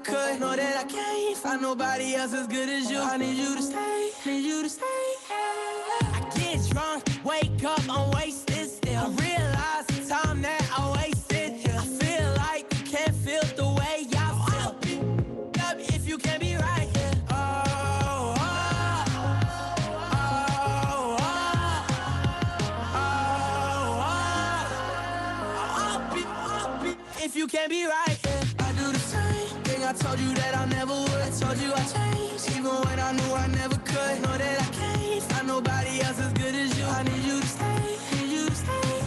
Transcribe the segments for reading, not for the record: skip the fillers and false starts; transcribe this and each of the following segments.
could. Know that I can't find nobody else as good as you. I need you to stay, need you to stay. I get drunk, wake up, I'm wasted still. I realize the time that I wasted here. I feel like you can't feel the way I feel. I'll be up if you can't be right here. If you can't be right here, I do the same thing. I told you that I never would. I told you I changed, even when I knew I never could. Know that I can't find nobody else as good as you. I need you to stay, need you to stay.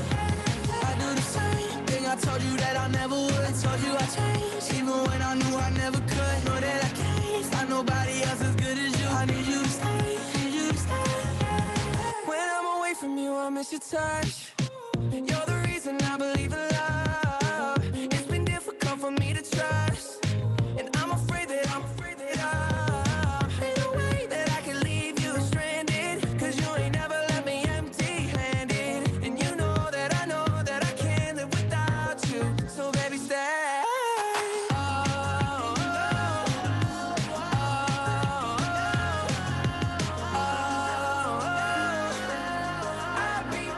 I do the same thing. I told you that I never would. I told you I changed, even when I knew I never could. Know that I can't find nobody else as good as you. I need you to stay, need you to stay. When I'm away from you, I miss your touch. You're the reason I believe in love. For me to trust, and I'm afraid that ain't no way that I can leave you stranded, cause you ain't never left me empty-handed, and you know that I can't live without you, so baby stay. I'll be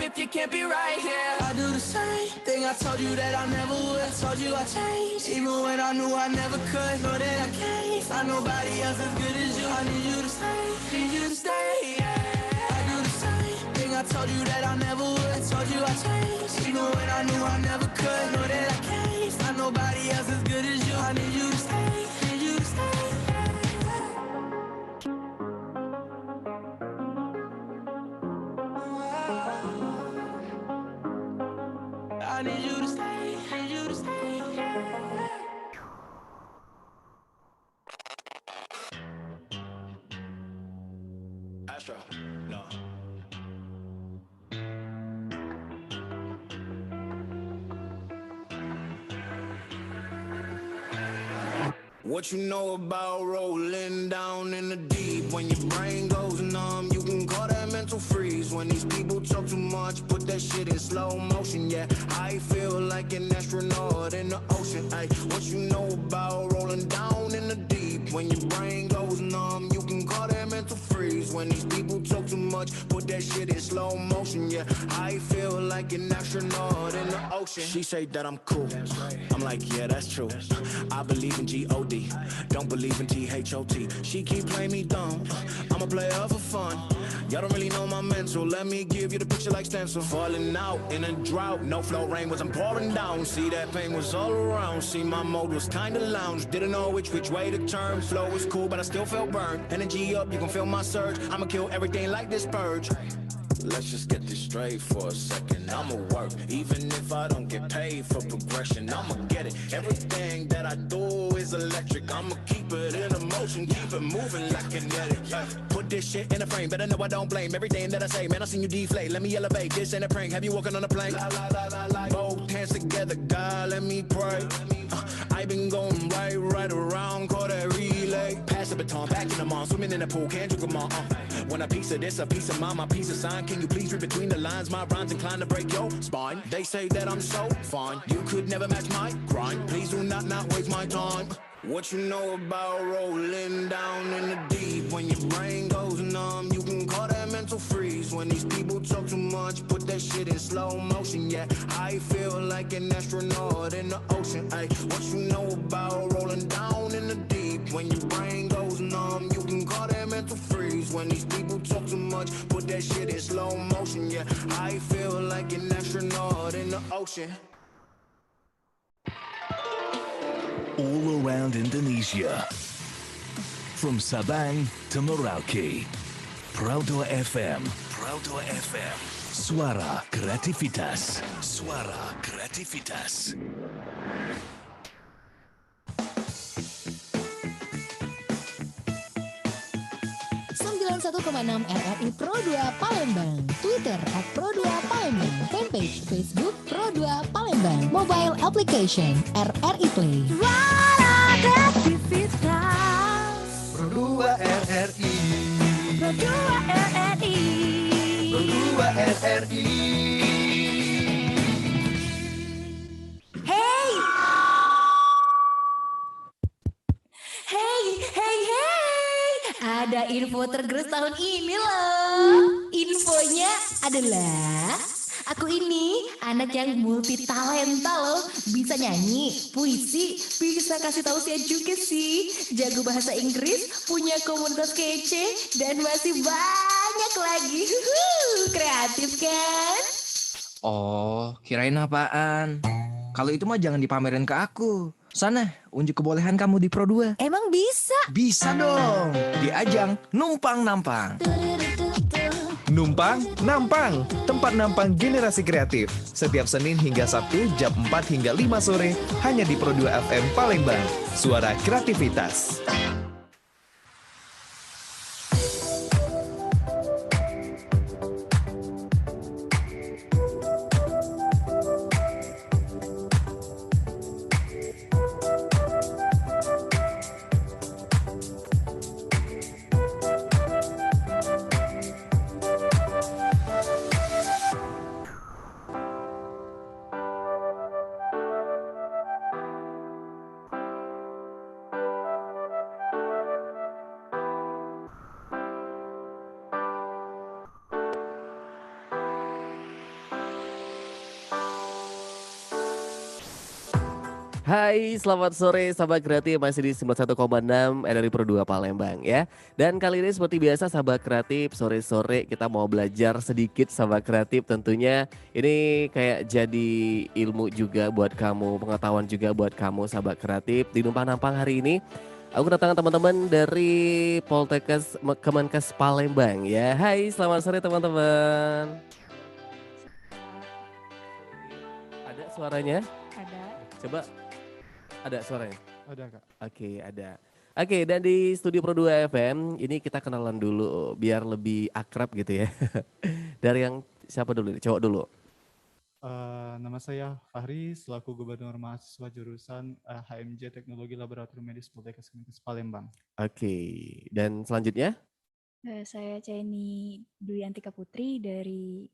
if you can't be right here. I do the same thing. I told you that I never would. I told you I changed, even when I knew I never could. Know that I can't find nobody else as good as you. I need you to stay, need you to stay. Yeah. I do the same thing. I told you that I never would. I told you I changed, even when I knew I never could. Know that I can't find nobody else as good as you. I need you to stay, need you to stay. I need you to stay, need you to stay. Astro, no. What you know about rolling down in the deep? When your brain goes numb, you can call that mental freeze. When these people talk too much, put that shit in slow motion. Yeah, I feel like an astronaut in the ocean. Ay, what you know about rolling down in the deep? When your brain goes numb, you can call that mental freeze. When these people talk too much, put that shit in slow motion. Yeah, I feel like an astronaut in the ocean. She say that I'm cool. I'm like, yeah, that's true. I believe in G-O-D, don't believe in T-H-O-T. She keep playing me dumb, I'm a player for fun. Y'all don't really know my mental, let me give you the picture like stencil. Falling out in a drought, no flow, rain wasn't pouring down. See, that pain was all around, see, my mode was kinda lounge. Didn't know which way to turn, flow was cool but I still felt burned. Energy up, you can feel my surge, I'ma kill everything like this purge. Let's just get this straight for a second. I'ma work, even if I don't get paid for progression. I'ma get it. Everything that I do is electric. I'ma keep it in motion, keep it moving like kinetic. Put this shit in a frame, better know I don't blame everything that I say. Man, I seen you deflate. Let me elevate. This ain't a prank. Have you walking on a plane? Both hands together, God, let me pray. I been going right around, call that relay. Pass the baton, back in the mall, swimming in the pool, can't drink them all. When a piece of this, a piece of mine, my piece of sign. Can you please read between the lines? My rhymes inclined to break your spine. They say that I'm so fine, you could never match my grind. Please do not waste my time. What you know about rolling down in the deep? When your brain goes numb, you can call that mental freeze. When these people talk too much, put that shit in slow motion. Yeah, I feel like an astronaut in the ocean. Ay, what you know about rolling down in the deep? When your brain goes numb, you can call that mental freeze. When these people talk too much, put that shit in slow motion. Yeah, I feel like an astronaut in the ocean. All around Indonesia, from Sabang to Merauke, Proudly FM, suara kreativitas, suara kreativitas. 91,6 RRI Pro 2 Palembang, Twitter @Pro2Palembang, fanpage Facebook Pro 2 Palembang, mobile application RRI Play. Suara kreativitas Pro 2 RRI, Pro 2 RRI, Pro 2 RRI. Hey! Ada info tergerus tahun ini loh. Infonya adalah aku ini anak yang multi talenta loh. Bisa nyanyi, puisi, bisa kasih tahu saya juga sih. Jago bahasa Inggris, punya komunitas kece, dan masih banyak lagi. Kreatif kan? Oh, kirain apaan? Kalau itu mah jangan dipamerin ke aku. Sana, unjuk kebolehan kamu di Pro 2. Emang bisa? Bisa dong, di ajang Numpang Nampang. Numpang Nampang, tempat nampang generasi kreatif. Setiap Senin hingga Sabtu jam 4 hingga 5 sore hanya di Pro 2 FM Palembang. Suara kreativitas. Hai, selamat sore sahabat kreatif, masih di 91,6 dari Pro 2 Palembang ya. Dan kali ini seperti biasa sahabat kreatif, sore-sore kita mau belajar sedikit sahabat kreatif. Tentunya ini kayak jadi ilmu juga buat kamu, pengetahuan juga buat kamu sahabat kreatif. Di Numpang Nampang hari ini aku kedatangan teman-teman dari Poltekkes Kemenkes Palembang ya. Hai, selamat sore teman-teman. Ada suaranya? Ada. Coba. Ada suaranya? Ada Kak. Oke, ada. Oke, dan di studio Pro 2 FM ini kita kenalan dulu biar lebih akrab gitu ya. Dari yang siapa dulu nih? Cowok dulu. Nama saya Fahri selaku Gubernur Mahasiswa jurusan HMJ Teknologi Laboratorium Medis Poltekkes Kemenkes Palembang. Oke, dan selanjutnya? Saya Ceni Dwi Antika Putri dari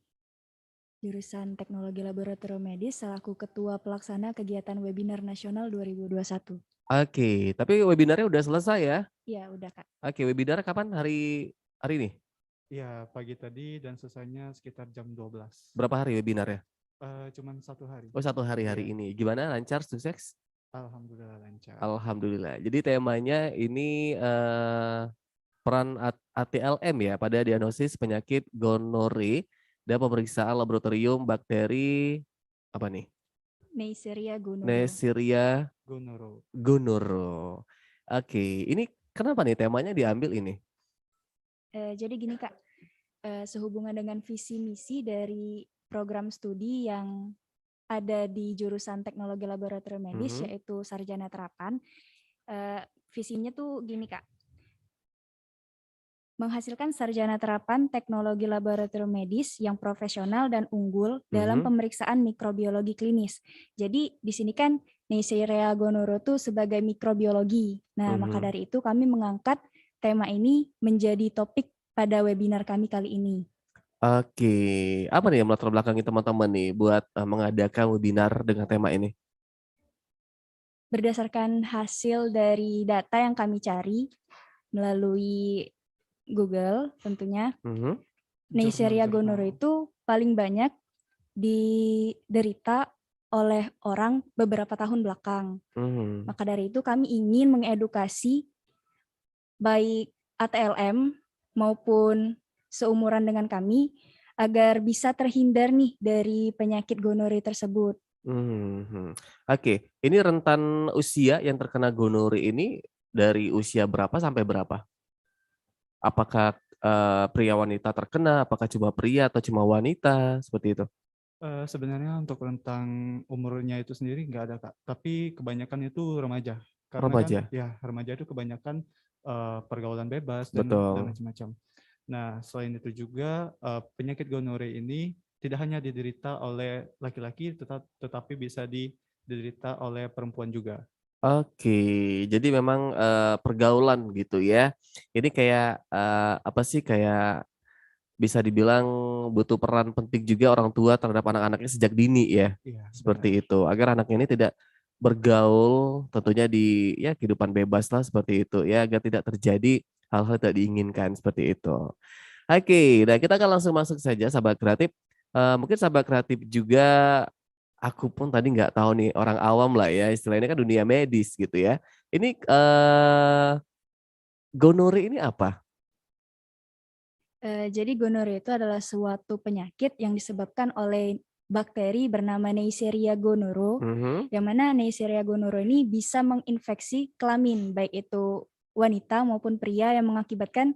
jurusan Teknologi Laboratorium Medis selaku Ketua Pelaksana Kegiatan Webinar Nasional 2021. Oke, tapi webinarnya udah selesai ya? Iya, udah Kak. Oke, webinar kapan hari ini? Iya, pagi tadi dan selesainya sekitar jam 12. Berapa hari webinarnya? Cuman 1 hari. Oh, 1 hari Iya. ini. Gimana, lancar, sukses? Alhamdulillah lancar. Alhamdulillah. Jadi temanya ini peran ATLM ya pada diagnosis penyakit gonore dan pemeriksaan laboratorium bakteri apa nih? Neisseria gonoro. Neisseria Gonoro. gonoro. Oke, ini kenapa nih temanya diambil ini? Jadi gini Kak, sehubungan dengan visi misi dari program studi yang ada di jurusan Teknologi Laboratorium Medis yaitu Sarjana Terapan, visinya tuh gini Kak. Menghasilkan sarjana terapan teknologi laboratorium medis yang profesional dan unggul dalam pemeriksaan mikrobiologi klinis. Jadi di sini kan Neisseria gonoro itu sebagai mikrobiologi. Nah, maka dari itu kami mengangkat tema ini menjadi topik pada webinar kami kali ini. Oke, apa nih yang melatar belakangi teman-teman nih buat mengadakan webinar dengan tema ini? Berdasarkan hasil dari data yang kami cari melalui Google tentunya, Neisseria gonoro itu paling banyak diderita oleh orang beberapa tahun belakang. Maka dari itu kami ingin mengedukasi baik ATLM maupun seumuran dengan kami agar bisa terhindar nih dari penyakit gonore tersebut. Oke, ini rentan usia yang terkena gonore ini dari usia berapa sampai berapa? Apakah pria wanita terkena, apakah cuma pria atau cuma wanita, seperti itu? Sebenarnya untuk rentang umurnya itu sendiri nggak ada Kak, tapi kebanyakan itu remaja. Karena Remaja? kan, ya remaja itu kebanyakan pergaulan bebas dan Betul. macam-macam. Nah, selain itu juga penyakit gonore ini tidak hanya diderita oleh laki-laki, tetapi bisa diderita oleh perempuan juga. Oke, jadi memang pergaulan gitu ya. Ini kayak apa sih, kayak bisa dibilang butuh peran penting juga orang tua terhadap anak-anaknya sejak dini ya. Iya, Seperti itu, agar anaknya ini tidak bergaul tentunya di ya kehidupan bebas lah seperti itu ya, agar tidak terjadi hal-hal tidak diinginkan seperti itu. Oke, nah kita akan langsung masuk saja sahabat kreatif. Mungkin sahabat kreatif juga, aku pun tadi nggak tahu nih, orang awam lah ya, istilahnya kan dunia medis gitu ya. Ini gonore ini apa? Jadi gonore itu adalah suatu penyakit yang disebabkan oleh bakteri bernama Neisseria gonoro, Mhm. yang mana Neisseria gonoro ini bisa menginfeksi kelamin, baik itu wanita maupun pria, yang mengakibatkan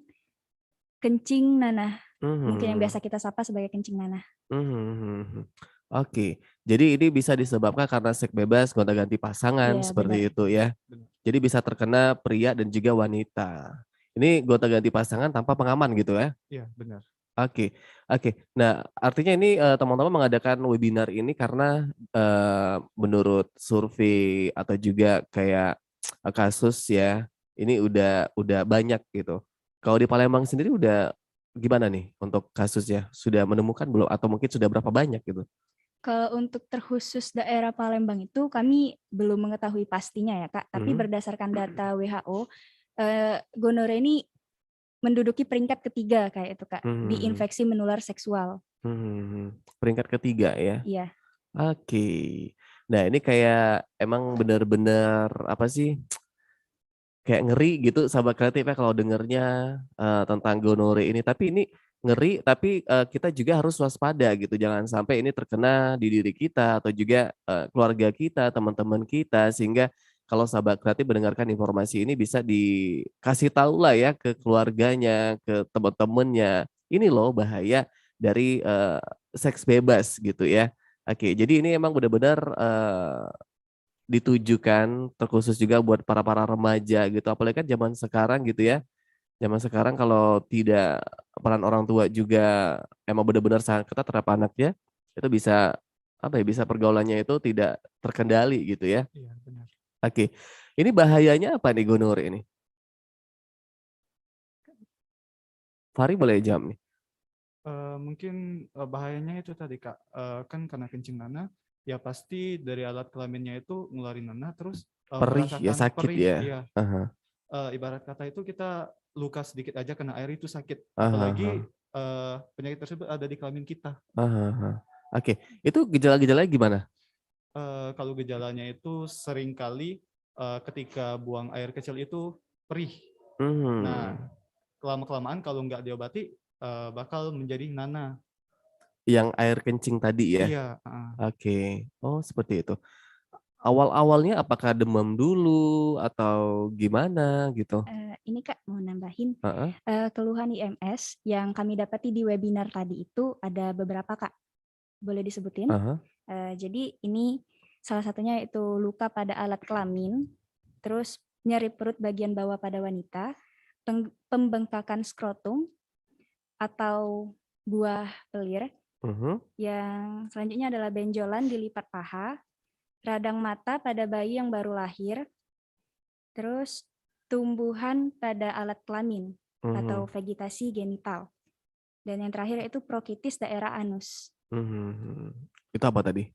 kencing nanah. Mungkin yang Mhm. biasa kita sapa sebagai kencing nanah. Mhm. Oke, jadi ini bisa disebabkan karena seks bebas, gonta-ganti pasangan Iya, benar. seperti itu ya. Benar. Jadi bisa terkena pria dan juga wanita. Ini gonta-ganti pasangan tanpa pengaman gitu ya? Iya, benar. Oke, oke. Nah, artinya ini, teman-teman mengadakan webinar ini karena, menurut survei atau juga kayak, kasus ya, ini udah banyak gitu. Kalau di Palembang sendiri udah gimana nih untuk kasusnya? Sudah menemukan belum atau mungkin sudah berapa banyak gitu? Kalau untuk terkhusus daerah Palembang itu kami belum mengetahui pastinya ya Kak, tapi Mhm. berdasarkan data WHO, gonore ini menduduki peringkat ketiga kayak itu Kak, di Mhm. infeksi menular seksual. Mhm. Peringkat ketiga ya? Iya. Oke. Nah, ini kayak emang bener-bener apa sih, kayak ngeri gitu sahabat kreatif ya kalau dengernya, tentang gonore ini. Tapi ini ngeri, tapi, kita juga harus waspada gitu, jangan sampai ini terkena di diri kita atau juga, keluarga kita, teman-teman kita, sehingga kalau sahabat kreatif mendengarkan informasi ini bisa dikasih tahulah ya ke keluarganya, ke teman-temannya, ini loh bahaya dari, seks bebas gitu ya. Oke, jadi ini emang benar-benar, ditujukan terkhusus juga buat para remaja gitu, apalagi kan zaman sekarang gitu ya. Zaman sekarang kalau tidak peran orang tua juga emang benar-benar sangat ketat terhadap anaknya, itu bisa, apa ya, bisa pergaulannya itu tidak terkendali gitu ya. Iya, benar. Oke, ini bahayanya apa nih gonore ini? Fahri boleh jawab nih? Mungkin, bahayanya itu tadi Kak, kan karena kencing nanah, ya pasti dari alat kelaminnya itu ngeluarin nanah, terus, Perih ya, merasakan sakit perih, ya? iya. Ah. Ibarat kata itu kita luka sedikit aja kena air itu sakit, Ah. apalagi, penyakit tersebut ada di kelamin kita. Ah. Oke, itu gejala-gejalanya gimana? Kalau gejalanya itu seringkali, ketika buang air kecil itu perih. Nah, Mmm. kelamaan kalau nggak diobati, bakal menjadi nanah. Yang air kencing tadi ya? Iya, heeh. Oke. Oh, seperti itu. Awal-awalnya apakah demam dulu atau gimana gitu? Ini Kak mau nambahin, Heeh. keluhan IMS yang kami dapati di webinar tadi itu ada beberapa Kak, boleh disebutin? Ah hah. Jadi ini salah satunya yaitu luka pada alat kelamin, terus nyeri perut bagian bawah pada wanita, pembengkakan skrotum atau buah pelir, Mhm. yang selanjutnya adalah benjolan di lipat paha, radang mata pada bayi yang baru lahir, terus tumbuhan pada alat kelamin atau Mhm. vegetasi genital. Dan yang terakhir itu prokitis daerah anus. Mhm. Itu apa tadi?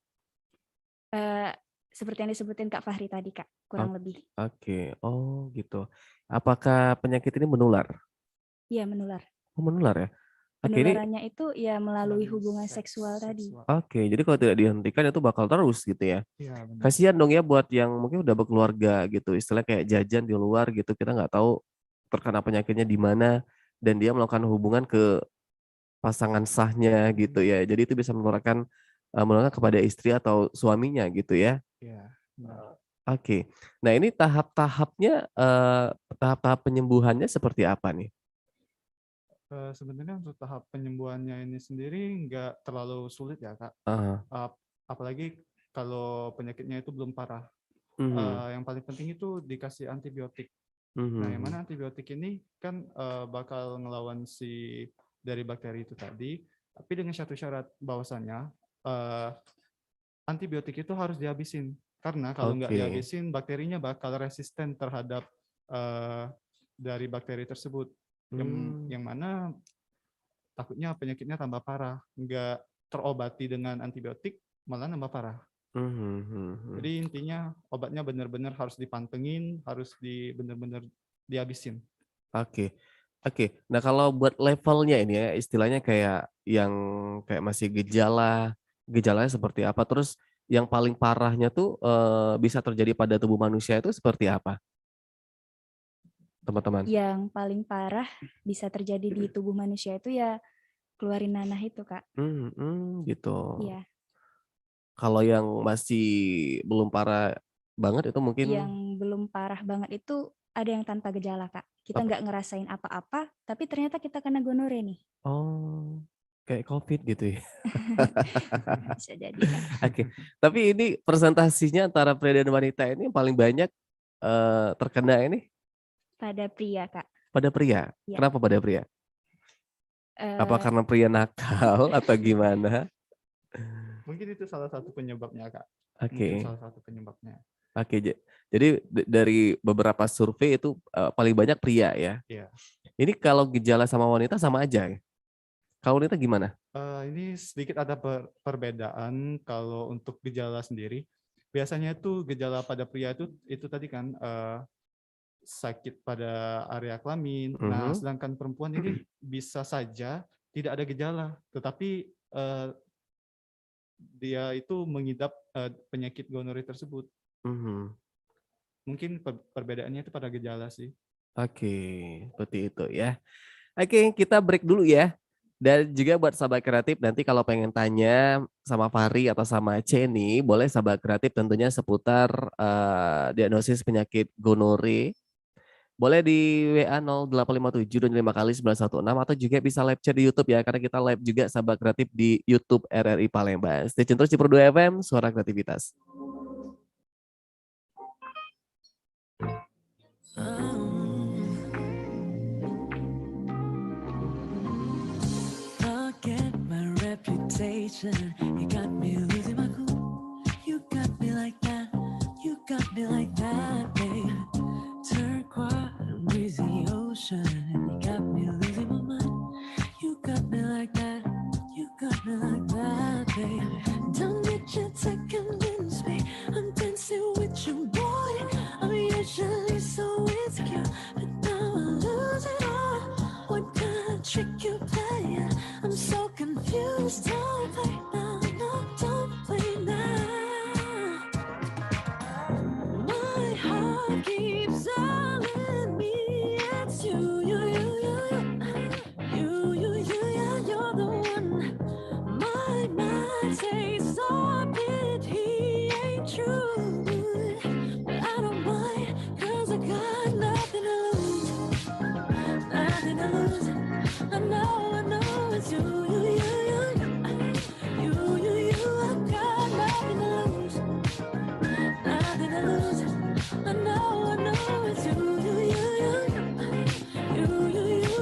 Eh, Seperti yang disebutin Kak Fahri tadi Kak, kurang lebih. Oke. Oh, gitu. Apakah penyakit ini menular? Iya menular. Oh, menular ya? Oke, ini Penularannya itu ya melalui hubungan seksual tadi. oke, jadi kalau tidak dihentikan itu bakal terus gitu ya? Iya, benar. Kasihan dong ya buat yang mungkin udah berkeluarga gitu, istilahnya kayak jajan di luar gitu, kita nggak tahu terkena penyakitnya di mana dan dia melakukan hubungan ke pasangan sahnya gitu ya. Jadi itu bisa menularkan kepada istri atau suaminya gitu ya. Iya, benar. Oke. Nah ini tahap-tahapnya, tahap-tahap penyembuhannya seperti apa nih? Sebenarnya untuk tahap penyembuhannya ini sendiri nggak terlalu sulit ya, Kak. Heeh. Apalagi kalau penyakitnya itu belum parah. Mhm. Yang paling penting itu dikasih antibiotik. Nah, yang Mhm. mana antibiotik ini kan, bakal ngelawan si dari bakteri itu tadi, tapi dengan satu syarat bahwasannya, eee, antibiotik itu harus dihabisin. Karena kalau nggak Oke. dihabisin, bakterinya bakal resisten terhadap, eee, dari bakteri tersebut. Yang Mmm. yang mana takutnya penyakitnya tambah parah, nggak terobati dengan antibiotik, malah nambah parah. Mhm. Mhm. Jadi intinya obatnya benar-benar harus dipantengin, harus benar-benar dihabisin. Oke. Oke. Nah, kalau buat levelnya ini ya, istilahnya kayak yang kayak masih gejalanya seperti apa? Terus yang paling parahnya tuh, bisa terjadi pada tubuh manusia itu seperti apa, teman-teman? Yang paling parah bisa terjadi di tubuh manusia itu ya keluarin nanah itu, Kak. Gitu. Iya. Kalau yang masih belum parah banget itu mungkin Yang belum parah banget itu ada yang tanpa gejala, Kak. Kita apa? nggak ngerasain apa-apa, tapi ternyata kita kena gonore nih. Oh, kayak COVID gitu ya? Bisa jadi, Kak. Oke. Tapi ini presentasinya antara pria dan wanita ini yang paling banyak, terkena ini Pada pria, Kak. pada pria. Iya. Kenapa pada pria? Apa Eh, karena pria nakal atau gimana? Mungkin itu salah satu penyebabnya, Kak. Mungkin Oke. salah satu penyebabnya. Oke, jadi dari beberapa survei itu, paling banyak pria ya? Iya. Ini kalau gejala sama wanita sama aja ya? Kalau wanita gimana? Ini sedikit ada perbedaan kalau untuk gejala sendiri. Biasanya itu gejala pada pria itu tadi kan sakit pada area kelamin. Nah, Mhm. sedangkan perempuan ini bisa saja tidak ada gejala, tetapi dia itu mengidap penyakit gonore tersebut. Mhm. Mungkin perbedaannya itu pada gejala sih. Oke, seperti itu ya. Oke, kita break dulu ya. Dan juga buat sahabat kreatif nanti kalau pengen tanya sama Fahri atau sama Ceni, boleh sahabat kreatif tentunya seputar diagnosis penyakit gonore. Boleh di WA 0857 25 kali 916 atau juga bisa live chat di YouTube ya karena kita live juga sahabat kreatif di YouTube RRI Palembang. Stay tune terus di Pro 2 FM, suara kreativitas. Forget my reputation. You got me losing my cool. You got me like that. You got me like that, babe. Turquoise, breezy ocean. You got me losing my mind. You got me like that. You got me like that, babe. Don't need you to convince me. I'm dancing with you, boy. I'm usually so insecure, but now I lose it all. What kind of trick you playing? I'm so confused. Don't play now, no, don't play now. My heart keeps telling me it's you, yeah, you're the one. My mind says stop it, he ain't true. But I don't mind, 'cause I got nothing to lose. Nothing to lose. I know it's you, I got nothing to lose. Nothing to lose. I know it's you,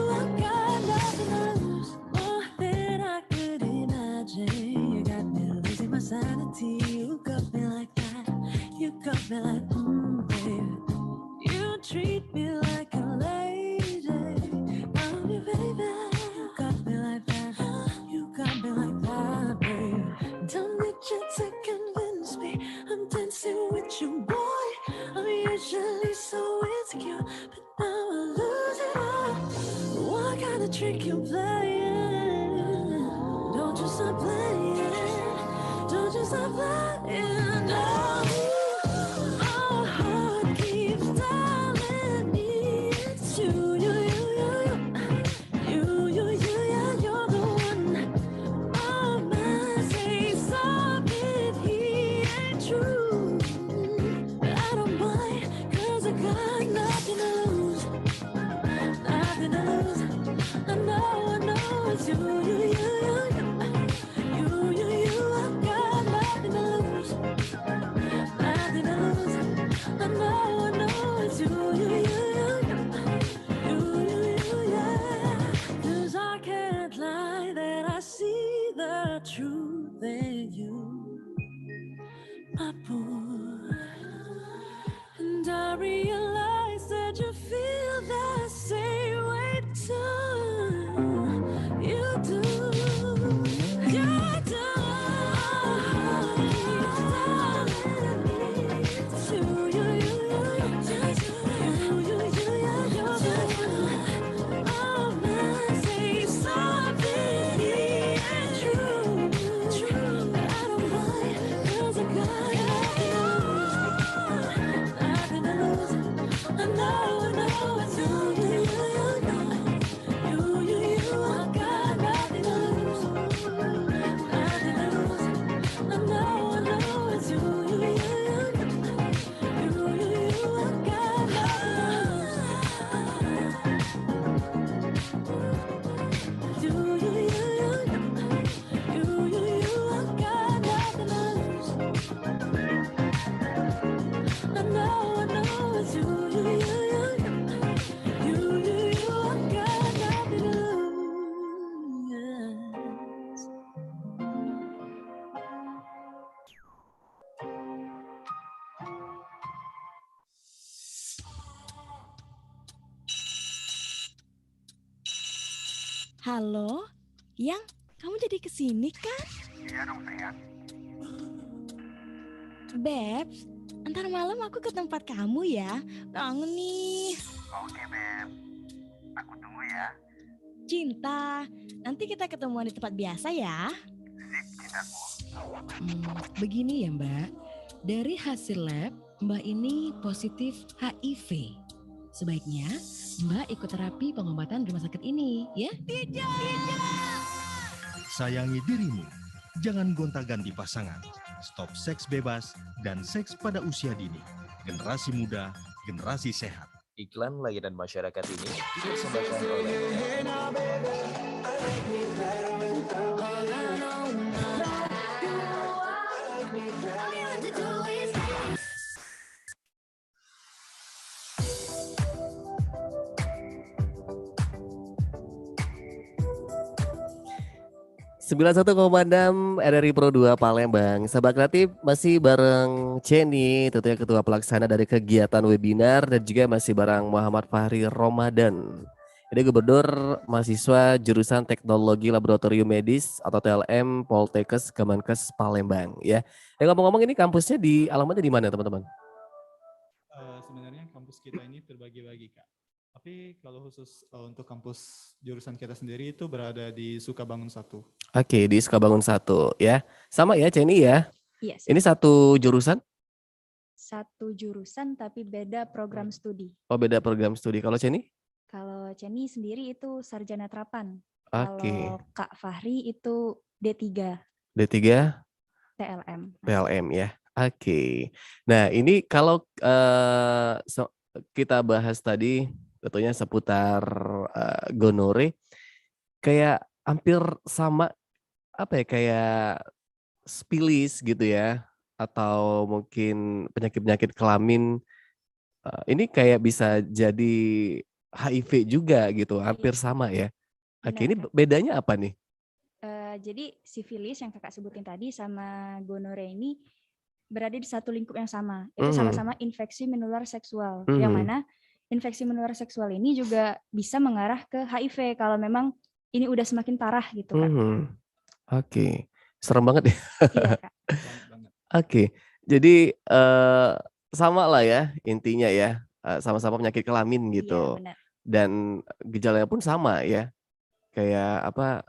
I got nothing to lose. More than I could imagine. You got me losing my sanity. You got me like that. You got me like, baby. You treat me like a lady. I'm your baby. You got me like that. You got me like that, baby. Don't need you to convince me. I'm dancing with you, boy. I'm usually so insecure, but now I lose it all. What kind of trick you playing? Don't you stop playing. Don't you stop playing. No. Our heart keeps telling me it's you, yeah, you're the one. My mind says stop it, he ain't true. But I don't mind, 'cause I got nothing to lose. Nothing to lose. I know it's you, I got nothing to lose. Halo, Yang, kamu jadi kesini kan? Iya dong sayang. Babs, ntar malam aku ke tempat kamu ya. Kangen nih. Oke Beb, aku tunggu ya. Cinta, nanti kita ketemuan di tempat biasa ya. Sip cintaku. Begini ya Mbak, dari hasil lab Mbak ini positif HIV. Sebaiknya Mbak ikut terapi pengobatan di rumah sakit ini ya. Sayangi dirimu, jangan gonta-ganti pasangan. Stop seks bebas dan seks pada usia dini. Generasi muda, generasi sehat. Iklan layanan masyarakat ini dipersembahkan oleh Sembilan 91,6 RRI Pro 2 Palembang. Sahabat kreatif masih bareng Ceni, tentunya ketua pelaksana dari kegiatan webinar, dan juga masih bareng Muhammad Fahri Ramadan. Ini Gubernur Mahasiswa Jurusan Teknologi Laboratorium Medis atau TLM Poltekkes Kemenkes Palembang ya. Ngomong-ngomong ini kampusnya di alamatnya di mana teman-teman? Sebenarnya kampus kita ini terbagi-bagi Kak. Tapi kalau khusus untuk kampus jurusan kita sendiri itu berada di Sukabangun 1. Oke, di Sukabangun 1 ya. Sama ya Ceni ya? Iya. Ini satu jurusan? Satu jurusan tapi beda program studi. Oh, beda program studi. Kalau Ceni? Kalau Ceni sendiri itu sarjana terapan. Oke. Kalau Kak Fahri itu D3 D3 TLM. PLM ya. Oke. Nah, ini kalau kita bahas tadi tentunya seputar gonore, kayak hampir sama apa ya, kayak spilis gitu ya, atau mungkin penyakit-penyakit kelamin. Ini kayak bisa jadi HIV juga gitu, hampir sama ya. Oke, ini bedanya apa nih? Jadi sifilis yang kakak sebutin tadi sama gonore ini berada di satu lingkup yang sama, yaitu sama-sama infeksi menular seksual. Yang mana infeksi menular seksual ini juga bisa mengarah ke HIV kalau memang ini udah semakin parah gitu kan. Oke, serem banget ya. Iya Kak. Oke, jadi sama lah ya intinya ya, sama-sama penyakit kelamin gitu. Iya, benar. Dan gejalanya pun sama ya, kayak apa,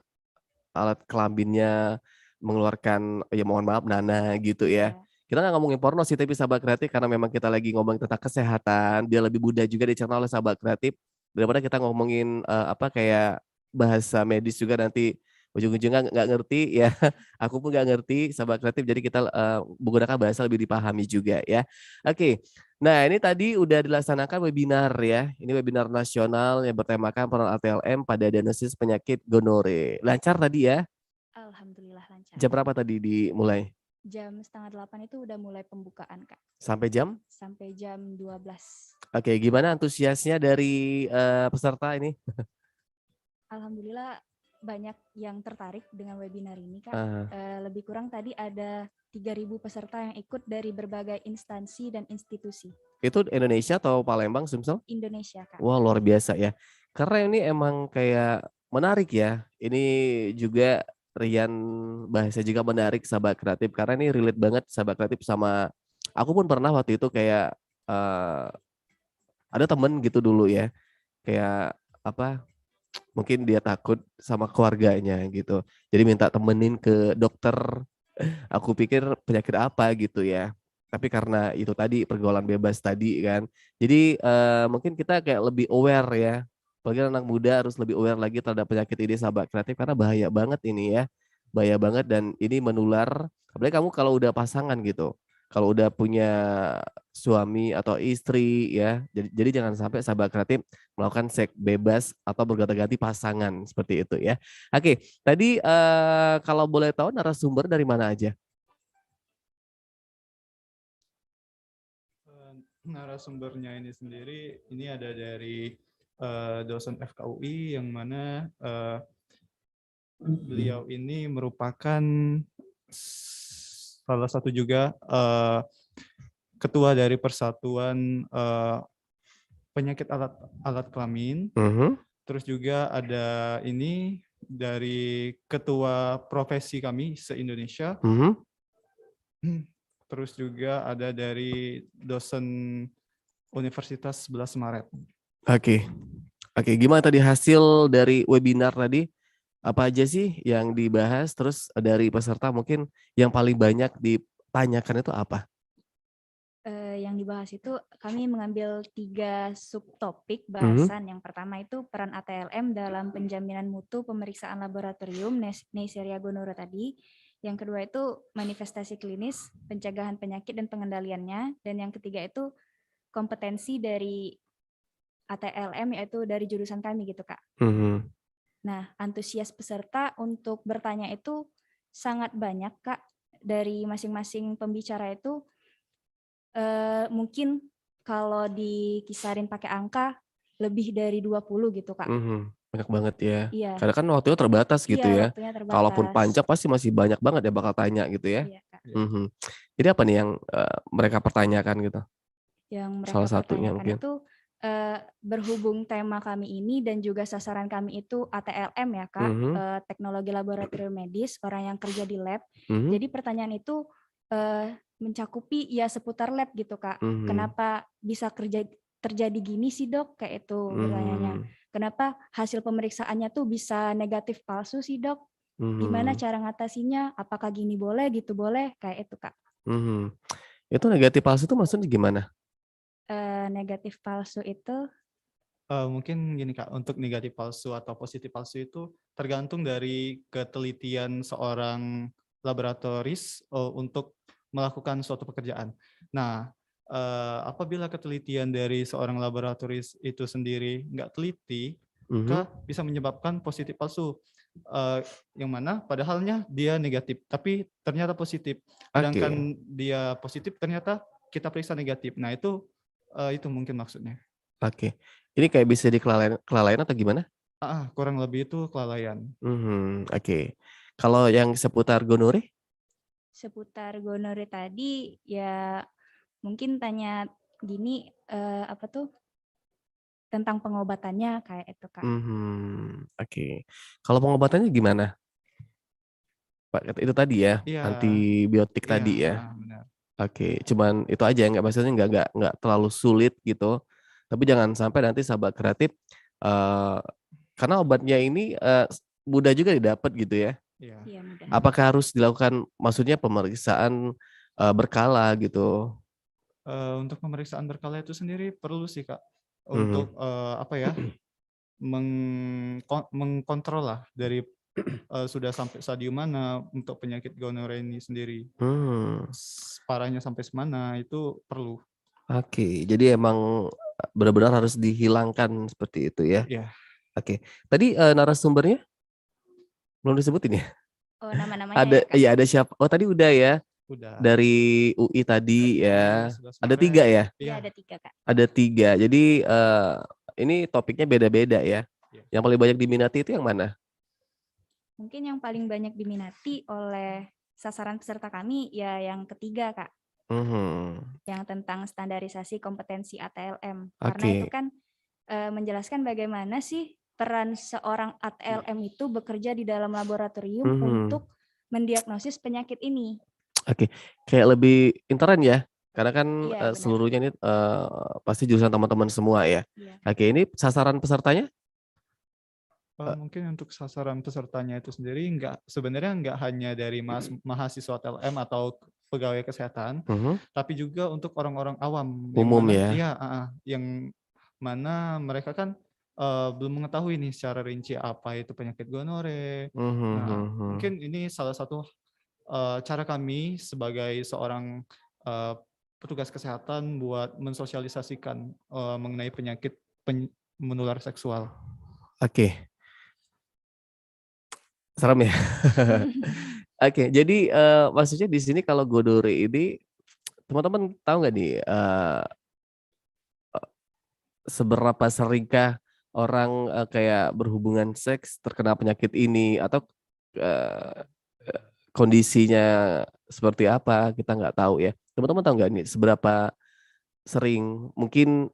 alat kelaminnya mengeluarkan, ya mohon maaf nanah gitu ya. Kita nggak ngomongin porno sih, tapi sahabat kreatif karena memang kita lagi ngomongin tentang kesehatan, biar lebih mudah juga dicerna oleh sahabat kreatif daripada kita ngomongin apa kayak bahasa medis juga nanti ujung-ujungnya nggak ngerti ya. Aku pun nggak ngerti sahabat kreatif, jadi kita menggunakan bahasa lebih dipahami juga ya. Oke, nah ini tadi udah dilaksanakan webinar ya. Ini webinar nasional yang bertemakan peran ATLM pada diagnosis penyakit gonore. Lancar tadi ya? Alhamdulillah lancar. Jam berapa tadi dimulai? Jam 7:30 itu udah mulai pembukaan Kak. Sampai jam? Sampai jam 12. Oke, gimana antusiasnya dari peserta ini? Alhamdulillah banyak yang tertarik dengan webinar ini Kak. Lebih kurang tadi ada 3.000 peserta yang ikut dari berbagai instansi dan institusi. Itu Indonesia atau Palembang, Sumsel? Indonesia Kak. Wah, luar biasa ya. Karena ini emang kayak menarik ya. Ini juga Rian bahasa juga menarik sahabat kreatif, karena ini relate banget sahabat kreatif sama aku pun pernah waktu itu kayak ada temen gitu dulu ya, kayak apa, mungkin dia takut sama keluarganya gitu, jadi minta temenin ke dokter. Aku pikir penyakit apa gitu ya, tapi karena itu tadi pergaulan bebas tadi kan, jadi mungkin kita kayak lebih aware ya. Apalagi anak muda harus lebih aware lagi terhadap penyakit ini sahabat kreatif, karena bahaya banget ini ya. Bahaya banget dan ini menular. Apalagi kamu kalau udah pasangan gitu. Kalau udah punya suami atau istri ya. Jadi jangan sampai sahabat kreatif melakukan seks bebas atau berganti-ganti pasangan seperti itu ya. Oke, tadi kalau boleh tahu narasumber dari mana aja? Narasumbernya ini sendiri, ini ada dari dosen FKUI yang mana beliau ini merupakan salah satu juga ketua dari Persatuan Penyakit Alat Kelamin. Terus juga ada ini dari ketua profesi kami se-Indonesia. Terus juga ada dari dosen Universitas 11 Maret. Oke. Oke, gimana tadi hasil dari webinar tadi? Apa aja sih yang dibahas? Terus dari peserta mungkin yang paling banyak ditanyakan itu apa? Yang dibahas itu kami mengambil 3 subtopik bahasan. Yang pertama itu peran ATLM dalam penjaminan mutu pemeriksaan laboratorium Neisseria gonorrhoeae tadi. Yang kedua itu manifestasi klinis, pencegahan penyakit dan pengendaliannya. Dan yang ketiga itu kompetensi dari ATLM yaitu dari jurusan kami gitu Kak. Nah, antusias peserta untuk bertanya itu sangat banyak Kak. Dari masing-masing pembicara itu mungkin kalau dikisarin pakai angka lebih dari 20 gitu Kak. Banyak banget ya. Iya. Karena kan waktunya terbatas gitu Iya, ya. waktunya terbatas. Kalaupun panjang pasti masih banyak banget ya bakal tanya gitu ya. Iya, Kak. Jadi apa nih yang mereka pertanyakan gitu? Yang mereka Salah satunya pertanyakan mungkin. itu berhubung tema kami ini dan juga sasaran kami itu ATLM ya Kak, teknologi laboratorium medis, orang yang kerja di lab. Jadi pertanyaan itu mencakupi ya seputar lab gitu Kak. Kenapa bisa terjadi gini sih Dok? Kayak itu pertanyaannya. Kenapa hasil pemeriksaannya tuh bisa negatif palsu sih Dok? Gimana cara ngatasinya? Apakah gini boleh, gitu boleh? Kayak itu Kak. Itu negatif palsu itu maksudnya gimana? Negatif palsu itu Mungkin gini Kak, untuk negatif palsu atau positif palsu itu tergantung dari ketelitian seorang laboratoris untuk melakukan suatu pekerjaan. Nah, apabila ketelitian dari seorang laboratoris itu sendiri nggak teliti, maka bisa menyebabkan positif palsu. Yang mana padahalnya dia negatif, tapi ternyata positif. Sedangkan dia positif, ternyata kita periksa negatif. Nah, itu mungkin maksudnya. Oke. Ini kayak bisa kelalaian atau gimana? Kurang lebih itu kelalaian. Oke. Kalau yang seputar gonore? Seputar gonore tadi ya mungkin tanya gini apa tuh tentang pengobatannya kayak itu Kak. Oke. Kalau pengobatannya gimana? Pak, itu tadi ya, antibiotik tadi ya. Benar. Oke, cuman itu aja, maksudnya nggak terlalu sulit gitu. Tapi jangan sampai nanti sahabat kreatif karena obatnya ini mudah juga didapat gitu ya. Iya, mudah. Apakah harus dilakukan maksudnya pemeriksaan berkala gitu? Untuk pemeriksaan berkala itu sendiri perlu sih Kak. Untuk apa ya? Mengkontrol lah dari sudah sampai stadium mana untuk penyakit gonorrhea ini sendiri. Parahnya sampai semana itu perlu. Oke, jadi emang benar-benar harus dihilangkan seperti itu ya. Iya. Oke. Tadi narasumbernya belum disebutin ya? Oh, nama-namanya Ada, ya Kak. iya ada siapa? Oh tadi udah ya. Udah. Dari UI tadi ya. Ada 3 ya? Iya, ada 3 Kak. Ada 3. Jadi ini topiknya beda-beda ya. Yang paling banyak diminati itu yang mana? Mungkin yang paling banyak diminati oleh sasaran peserta kami ya yang ketiga Kak. Yang tentang standarisasi kompetensi ATLM. Karena itu kan menjelaskan bagaimana sih peran seorang ATLM itu bekerja di dalam laboratorium untuk mendiagnosis penyakit ini. Oke, kayak lebih intern ya. Karena kan seluruhnya ini pasti jurusan teman-teman semua ya. Oke, ini sasaran pesertanya? Mungkin untuk sasaran pesertanya itu sendiri sebenarnya nggak hanya dari mahasiswa TLM atau pegawai kesehatan, tapi juga untuk orang-orang awam. Umum ya? Iya, yang mana mereka kan belum mengetahui nih secara rinci apa itu penyakit gonorrhea. Nah, mungkin ini salah satu cara kami sebagai seorang petugas kesehatan buat mensosialisasikan mengenai penyakit menular seksual. Oke. Serem ya. Oke, jadi maksudnya di sini kalau gonorrhea ini teman-teman tahu nggak nih seberapa seringkah orang kayak berhubungan seks terkena penyakit ini atau kondisinya seperti apa kita nggak tahu ya. Teman-teman tahu nggak nih seberapa sering mungkin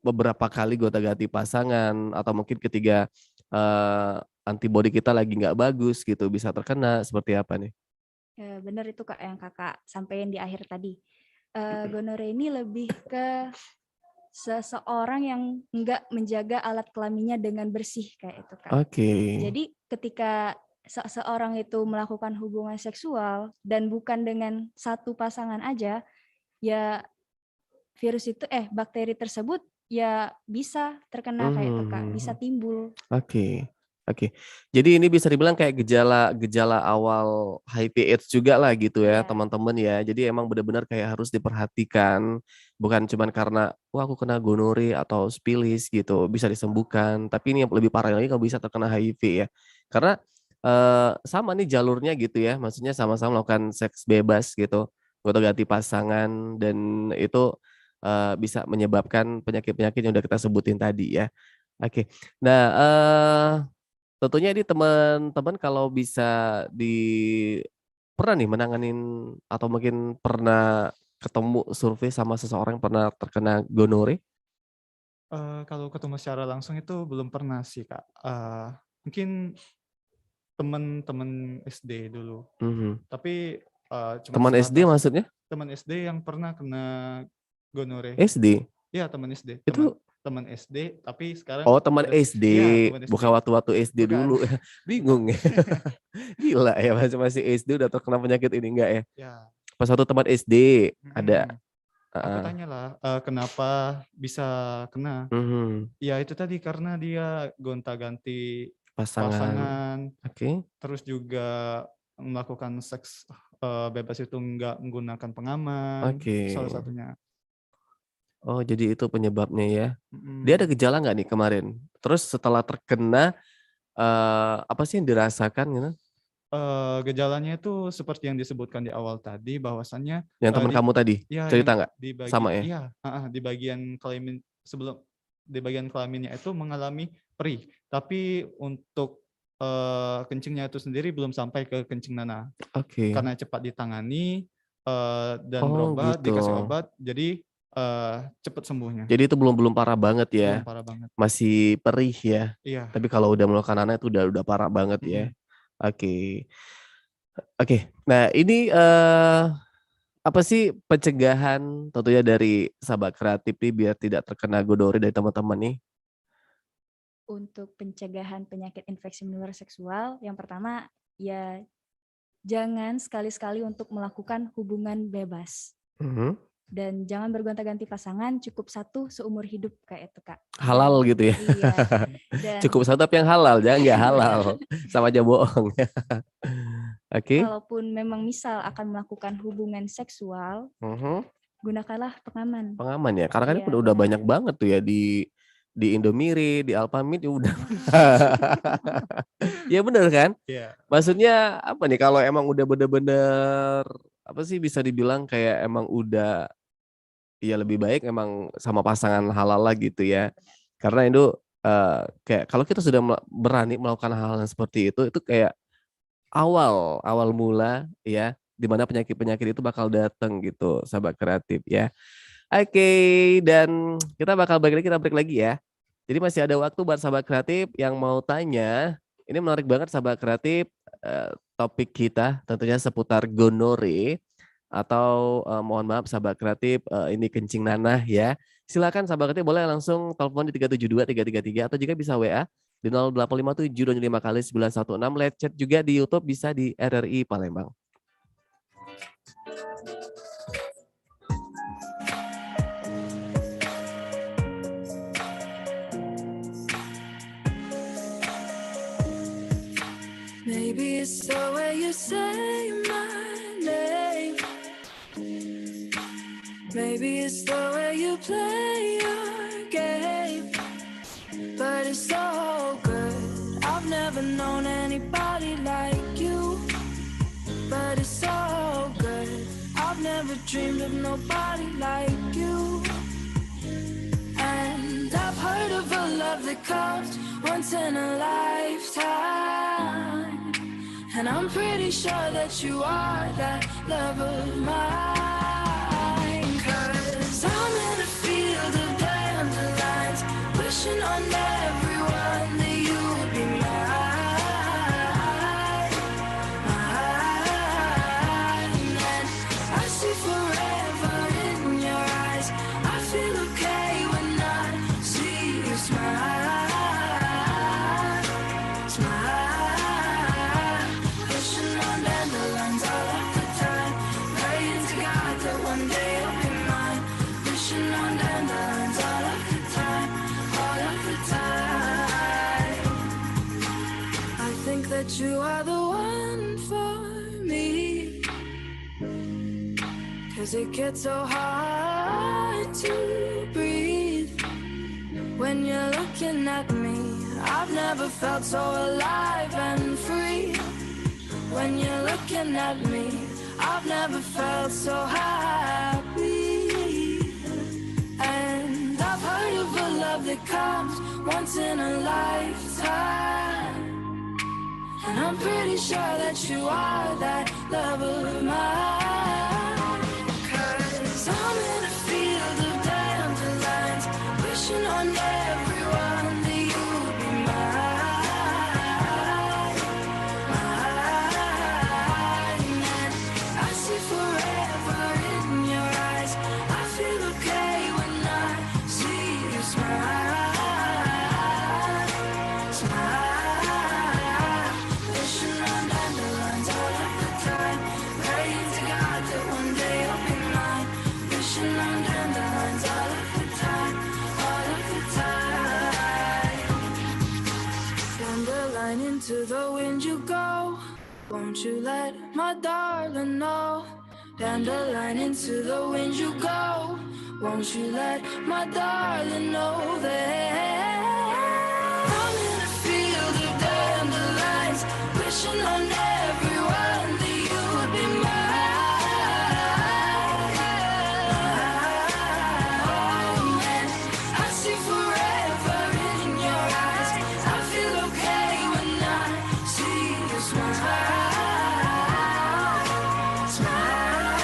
beberapa kali gonta-ganti pasangan atau mungkin ketika antibody kita lagi nggak bagus gitu bisa terkena seperti apa nih? Benar itu Kak yang Kakak sampaikan di akhir tadi. Gonorrea ini lebih ke seseorang yang enggak menjaga alat kelaminnya dengan bersih kayak itu Kak. Oke. Jadi ketika seseorang itu melakukan hubungan seksual dan bukan dengan satu pasangan aja, ya virus itu bakteri tersebut ya bisa terkena kayak itu Kak, bisa timbul. Oke. Jadi ini bisa dibilang kayak gejala awal HIV/AIDS juga lah gitu ya, teman-teman ya. Jadi emang benar-benar kayak harus diperhatikan, bukan cuman karena wah aku kena gonore atau sifilis gitu, bisa disembuhkan. Tapi ini yang lebih parah lagi kalau bisa terkena HIV ya. Karena sama nih jalurnya gitu ya, maksudnya sama-sama melakukan seks bebas gitu, gonta-ganti pasangan dan itu bisa menyebabkan penyakit-penyakit yang udah kita sebutin tadi ya. Oke. Nah, tentunya ini teman-teman kalau bisa pernah nih menanganin atau mungkin pernah ketemu survei sama seseorang yang pernah terkena gonore? Kalau ketemu secara langsung itu belum pernah sih Kak. Mungkin teman-teman SD dulu. Tapi cuma Teman SD sebatas maksudnya? teman SD yang pernah kena gonore. SD? Iya teman SD. Itu Teman SD tapi sekarang Oh teman SD, teman SD. bukan waktu-waktu SD Bukan. dulu. Bingung ya. Gila ya masih SD udah terkena penyakit ini enggak ya? Ya. Pas waktu teman SD ada. Aku tanyalah kenapa bisa kena. Ya itu tadi karena dia gonta-ganti pasangan. Oke. Terus juga melakukan seks bebas itu nggak menggunakan pengaman. Oke. Salah satunya. Oh jadi itu penyebabnya ya. Dia ada gejala nggak nih kemarin? Terus setelah terkena apa sih yang dirasakan gitu? Gejalanya itu seperti yang disebutkan di awal tadi bahwasannya Yang teman kamu tadi cerita nggak? Sama ya? Iya, di bagian kelamin di bagian kelaminnya itu mengalami perih, tapi untuk kencingnya itu sendiri belum sampai ke kencing nanah. Oke. Karena cepat ditangani dan Oh, berobat, gitu. dikasih obat, jadi cepat sembuhnya. Jadi itu belum parah banget ya? Belum parah banget. Masih perih ya? Iya. Tapi kalau udah melakukan anak itu udah parah banget ya? Oke. Nah ini apa sih pencegahan tentunya dari sahabat kreatif nih biar tidak terkena gonore dari teman-teman nih? Untuk pencegahan penyakit infeksi menular seksual, yang pertama ya jangan sekali-sekali untuk melakukan hubungan bebas. Dan jangan bergonta-ganti pasangan, cukup satu seumur hidup kayak itu Kak. Halal gitu ya? Iya. Dan Cukup satu tapi yang halal, jangan nggak halal. Sama aja bohong. Oke. kalaupun memang misal akan melakukan hubungan seksual, gunakanlah pengaman. Pengaman ya, karena kan Iya, udah banyak banget tuh ya di Indomie, di Alfamart ya udah. Ya bener kan? Iya. Maksudnya apa nih kalau emang udah bener-bener apa sih bisa dibilang kayak emang udah ya lebih baik emang sama pasangan halal lah gitu ya. Karena itu kayak kalau kita sudah berani melakukan hal yang seperti itu kayak awal mula ya di mana penyakit-penyakit itu bakal datang gitu, sahabat kreatif ya. Oke, dan kita bakal kita break lagi ya. Jadi masih ada waktu buat sahabat kreatif yang mau tanya. Ini menarik banget sahabat kreatif, topik kita tentunya seputar gonore atau mohon maaf sahabat kreatif ini kencing nanah ya. Silakan sahabat kreatif boleh langsung telepon di 372 333 atau juga bisa WA di 0857 25 kali 916. Live chat juga di YouTube bisa di RRI Palembang. Maybe it's the way you say my name. Maybe it's the way you play your game. But it's so good. I've never known anybody like you. But it's so good. I've never dreamed of nobody like you. And I've heard of a love that comes once in a lifetime. And I'm pretty sure that you are that love of mine. 'Cause I'm in a field of dandelion. wishing on everyone that you would be mine, mine. And I see forever in your eyes. I feel okay when I see you smile, smile. Wishing on dandelions all of the time, praying to God that one day you'll be mine. Wishing on dandelions all of the time, all of the time. I think that you are the one for me, 'cause it gets so hard to breathe when you're looking at me. I've never felt so alive and free. When you're looking at me, I've never felt so happy. And I've heard of a love that comes once in a lifetime, and I'm pretty sure that you are that love of mine. 'Cause I'm in a field of dandelions, wishing on everyone that you would be mine, mine. And I see forever in your eyes. I feel okay when I see you smile, smile. Wishing on dandelions all of the time, praying to God that one day you'll be mine. Wishing on dandelions all of the time, all of the time. Dandelion, into the wind you go. Won't you let my darling know? Dandelion, into the wind you go. Won't you let my darling know that I'm in a field of dandelions, wishing on everyone that you would be mine. And I see forever in your eyes. I feel okay when I see you smile, smile.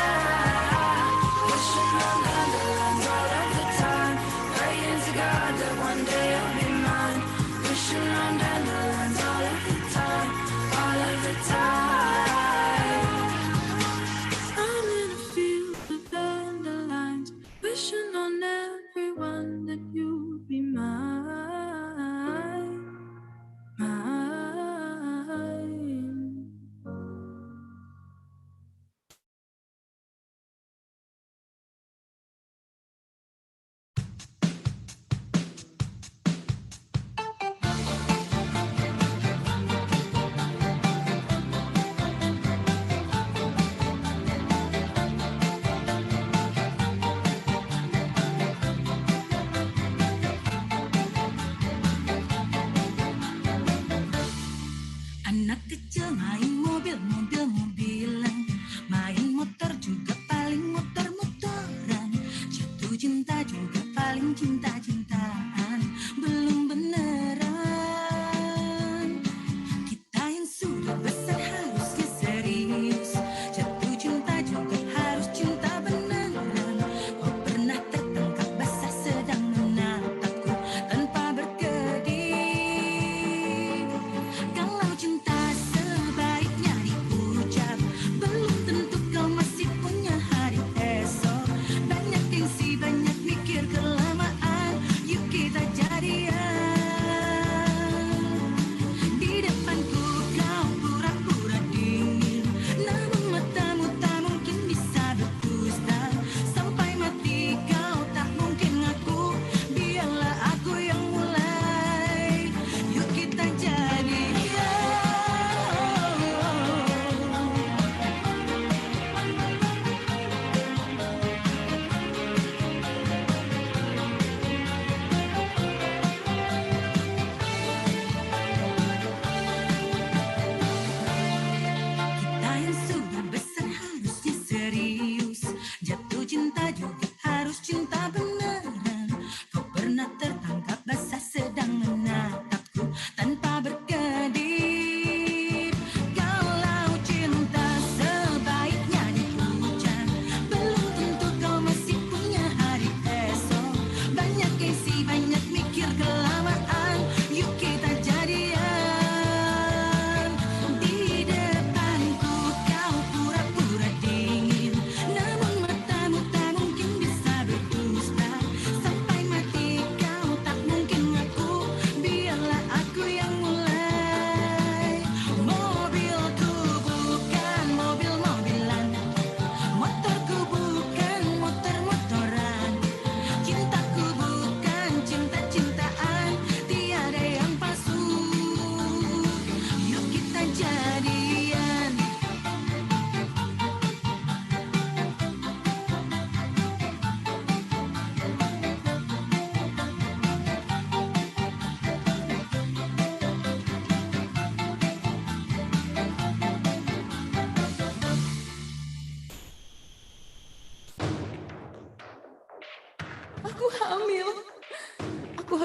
Wishing on dandelions all of the time, praying to God that one day you'll be mine. Wishing on dandelions all of the time, all of the time. I'm in a field of dandelions, wishing on everyone that you'd be mine, mine.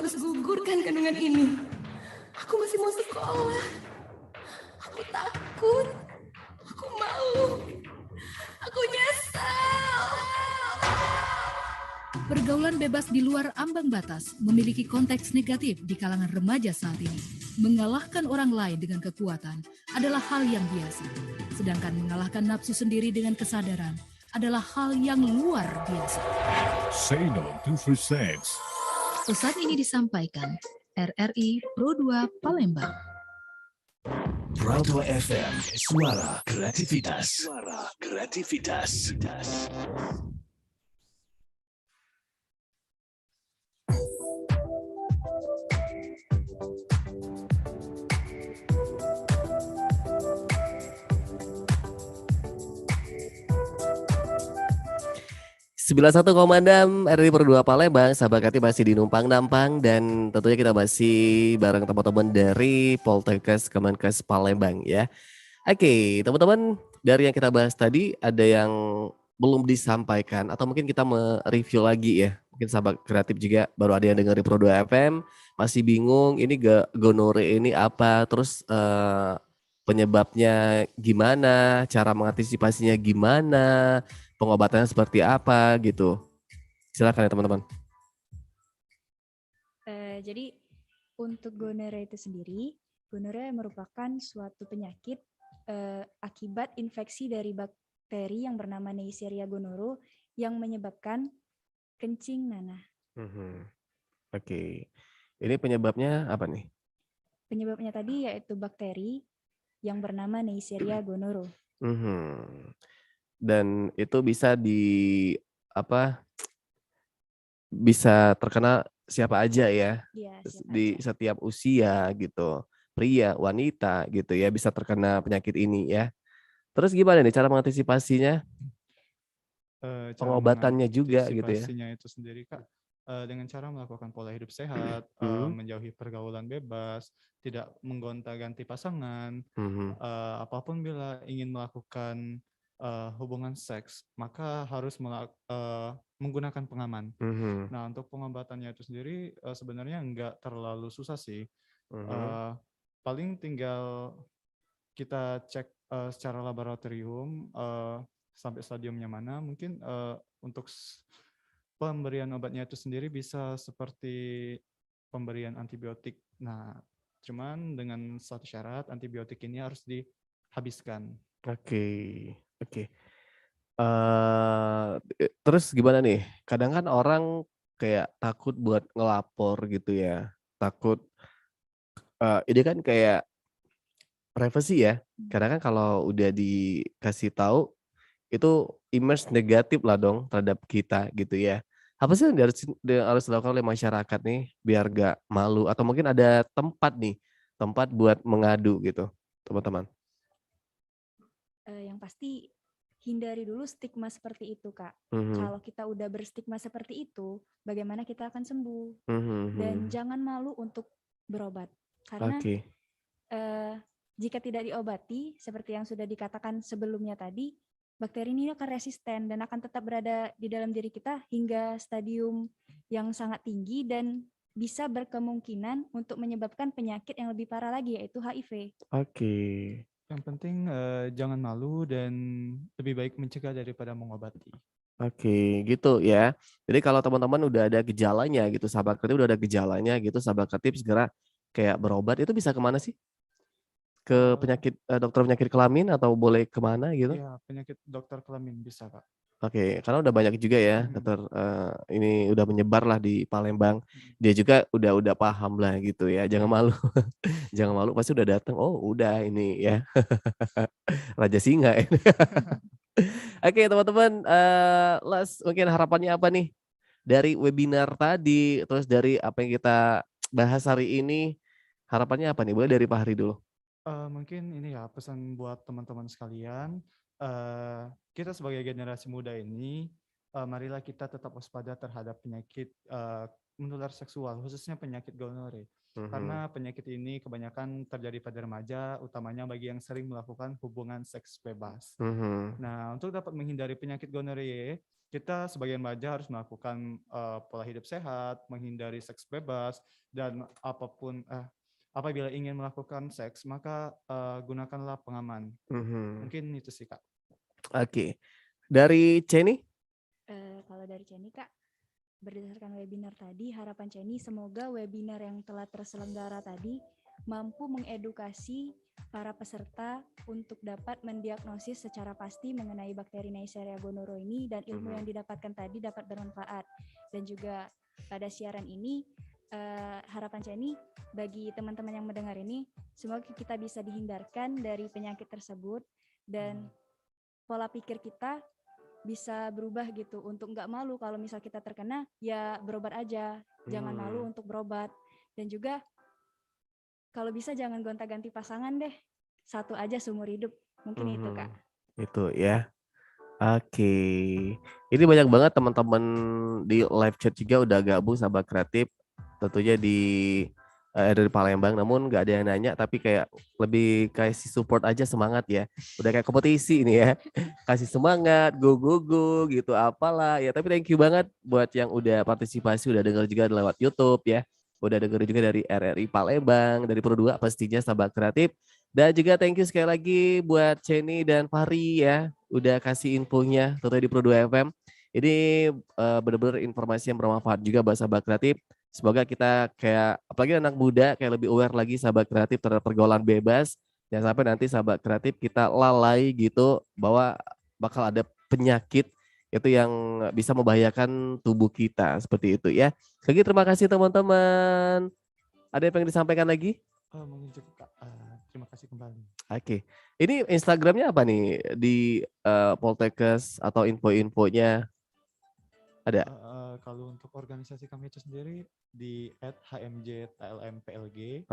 harus gugurkan kandungan ini. Aku masih mau sekolah. Aku takut. Aku malu. Aku nyesal. Pergaulan bebas di luar ambang batas memiliki konteks negatif di kalangan remaja saat ini. Mengalahkan orang lain dengan kekuatan adalah hal yang biasa. Sedangkan mengalahkan nafsu sendiri dengan kesadaran adalah hal yang luar biasa. Say no to free sex. Pesan ini disampaikan RRI Pro 2 Palembang. Pro 2 FM, suara kreativitas. Suara kreativitas. 91,6 RRI Pro 2 Palembang, sahabat kreatif masih di Numpang Nampang dan tentunya kita masih bareng teman-teman dari Poltekkes Kemenkes Palembang ya. Oke, teman-teman, dari yang kita bahas tadi ada yang belum disampaikan atau mungkin kita mereview lagi ya. Mungkin sahabat kreatif juga baru ada yang dengar di Pro 2 FM masih bingung ini gonore ini apa, terus penyebabnya gimana, cara mengantisipasinya gimana, pengobatannya seperti apa gitu. Silakan ya teman-teman. Jadi untuk gonorrea itu sendiri, gonorrea merupakan suatu penyakit akibat infeksi dari bakteri yang bernama Neisseria gonorrhoeae yang menyebabkan kencing nanah. Oke. Ini penyebabnya apa nih? Penyebabnya tadi yaitu bakteri yang bernama Neisseria gonorrhoeae. Dan itu bisa bisa terkena siapa aja ya, di setiap usia gitu, pria, wanita gitu ya, bisa terkena penyakit ini ya. Terus gimana nih cara mengantisipasinya? Pengobatannya juga gitu ya. Antisipasinya itu sendiri Kak, dengan cara melakukan pola hidup sehat, menjauhi pergaulan bebas, tidak menggonta-ganti pasangan, apapun bila ingin melakukan hubungan seks, maka harus menggunakan pengaman. Nah, untuk pengobatannya itu sendiri sebenarnya nggak terlalu susah sih. Paling tinggal kita cek secara laboratorium sampai stadiumnya mana. Mungkin untuk pemberian obatnya itu sendiri bisa seperti pemberian antibiotik. Nah, cuman dengan satu syarat, antibiotik ini harus dihabiskan. Oke. Terus gimana nih? Kadang kan orang kayak takut buat ngelapor gitu ya. Takut ini kan kayak privacy ya. Kadang kan kalau udah dikasih tahu itu image negatif lah dong terhadap kita gitu ya. Apa sih yang harus dilakukan oleh masyarakat nih biar gak malu atau mungkin ada tempat buat mengadu gitu, teman-teman? Yang pasti hindari dulu stigma seperti itu, Kak. Kalau kita udah berstigma seperti itu, bagaimana kita akan sembuh? Dan jangan malu untuk berobat. Karena jika tidak diobati, seperti yang sudah dikatakan sebelumnya tadi, bakteri ini akan resisten dan akan tetap berada di dalam diri kita hingga stadium yang sangat tinggi dan bisa berkemungkinan untuk menyebabkan penyakit yang lebih parah lagi, yaitu HIV. Yang penting jangan malu dan lebih baik mencegah daripada mengobati. Oke, gitu ya. Jadi kalau teman-teman udah ada gejalanya gitu, sahabat kreatif udah ada gejalanya gitu, sahabat kreatif segera kayak berobat. Itu bisa kemana sih? Ke dokter penyakit kelamin atau boleh kemana gitu? Iya, penyakit dokter kelamin bisa Kak. Oke, karena udah banyak juga ya dokter ini udah menyebar lah di Palembang. Dia juga udah paham lah gitu ya. Jangan malu. Jangan malu pasti udah datang. Oh, udah ini ya. Raja Singa. Oke, teman-teman, mungkin harapannya apa nih dari webinar tadi, terus dari apa yang kita bahas hari ini, harapannya apa nih? Boleh dari Pak Hari dulu. Mungkin ini ya pesan buat teman-teman sekalian. Kita sebagai generasi muda ini, marilah kita tetap waspada terhadap penyakit menular seksual, khususnya penyakit gonorrhea. Karena penyakit ini kebanyakan terjadi pada remaja, utamanya bagi yang sering melakukan hubungan seks bebas. Nah, untuk dapat menghindari penyakit gonorrhea, kita sebagai remaja harus melakukan pola hidup sehat, menghindari seks bebas, dan apabila ingin melakukan seks maka gunakanlah pengaman. Mungkin itu sih Kak. Oke. Dari Ceni? Kalau dari Ceni Kak, berdasarkan webinar tadi, harapan Ceni semoga webinar yang telah terselenggara tadi mampu mengedukasi para peserta untuk dapat mendiagnosis secara pasti mengenai bakteri Neisseria gonorrhoeae ini, dan ilmu yang didapatkan tadi dapat bermanfaat. Dan juga pada siaran ini harapan Ceni bagi teman-teman yang mendengar ini, semoga kita bisa dihindarkan dari penyakit tersebut dan pola pikir kita bisa berubah gitu, untuk nggak malu kalau misal kita terkena, ya berobat aja, jangan malu untuk berobat. Dan juga kalau bisa jangan gonta-ganti pasangan deh, satu aja seumur hidup, mungkin itu Kak. Itu ya. Oke. Ini banyak banget teman-teman di live chat juga udah gabung sahabat kreatif, tentunya dari Palembang, namun nggak ada yang nanya, tapi kayak lebih kasih support aja, semangat ya. Udah kayak kompetisi ini ya, kasih semangat, go gitu, apalah ya. Tapi thank you banget buat yang udah partisipasi, udah denger juga lewat YouTube ya, udah denger juga dari RRI Palembang, dari Pro 2 pastinya sahabat kreatif. Dan juga thank you sekali lagi buat Ceni dan Fahri ya, udah kasih infonya tentunya di Pro 2 FM. Ini benar-benar informasi yang bermanfaat juga buat sahabat kreatif. Semoga kita kayak, apalagi anak muda, kayak lebih aware lagi sahabat kreatif terhadap pergaulan bebas. Jangan sampai nanti sahabat kreatif kita lalai gitu, bahwa bakal ada penyakit itu yang bisa membahayakan tubuh kita, seperti itu ya. Lagi terima kasih teman-teman. Ada yang pengen disampaikan lagi? Mungkin cukup Kak. Terima kasih kembali. Oke. Ini Instagramnya apa nih di Poltekkes atau info-infonya? Ada? Kalau untuk organisasi kami itu sendiri di @hmjtlmplg.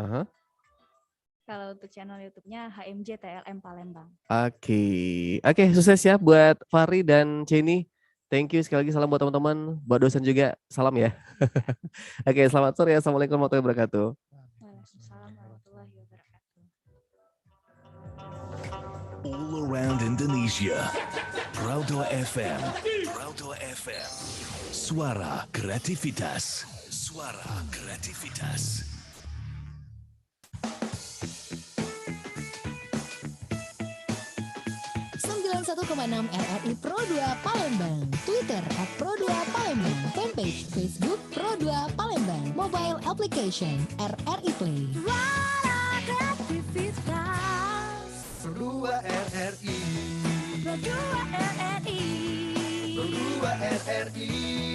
Kalau untuk channel YouTube-nya HMJ TLM Palembang. Oke, sukses ya buat Fahri dan Ceni. Thank you sekali lagi, salam buat teman-teman, buat dosen juga, salam ya. Oke, selamat sore, assalamualaikum warahmatullahi wabarakatuh. Waalaikumsalam warahmatullahi wabarakatuh. All around Indonesia. Pro 2 FM. Pro 2 FM. Suara kreativitas. Suara kreativitas. RRI Pro 2 Palembang, Twitter @Pro2Palembang, fanpage Facebook Pro 2 Palembang, mobile application RRI Play. Suara kreativitas. Pro 2 RRI. Pro 2 RRI. Pro 2 RRI.